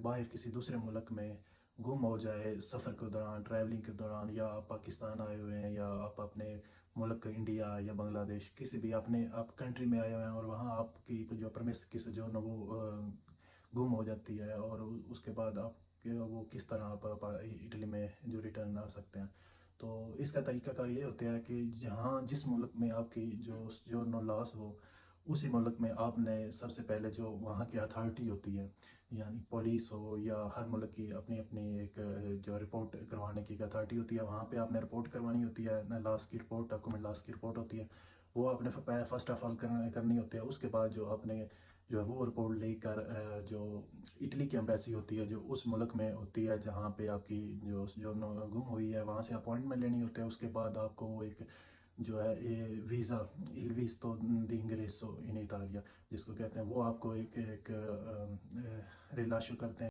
बाहर किसी दूसरे मुल्क में गुम हो जाए सफ़र के दौरान, ट्रैवलिंग के दौरान, या आप पाकिस्तान आए हुए हैं या आप अपने मुल्क इंडिया या बांग्लादेश किसी भी अपने आप कंट्री में आए हुए हैं और वहाँ आपकी जो प्रमिस किस जो न वो गुम हो जाती है, और उसके बाद आप वो किस तरह आप इटली में जो रिटर्न आ सकते हैं। तो इसका तरीकाकार ये होता है कि जहाँ जिस मुल्क में आपकी जो नो लॉस हो, उसी मुल्क में आपने सबसे पहले जो वहाँ की अथॉरिटी होती है, यानी पुलिस हो या हर मुल्क की अपनी अपनी एक जो रिपोर्ट करवाने की अथॉरिटी होती है, वहाँ पे आपने रिपोर्ट करवानी होती है ना, लॉस की रिपोर्ट, डॉक्यूमेंट लॉस की रिपोर्ट होती है, वो आपने फर्स्ट ऑफ ऑल करनी होती है। उसके बाद जो आपने जो है वो रिपोर्ट लेकर जो इटली की एम्बेसी होती है जो उस मुल्क में होती है जहाँ पे आपकी गुम हुई है, वहाँ से अपॉइंटमेंट लेनी होती है। उसके बाद आपको वो एक जो है ये वीज़ा, इल विस्तो दी इंग्रेसो इन इतालिया जिसको कहते हैं, वो आपको एक एक रिलाशो करते हैं।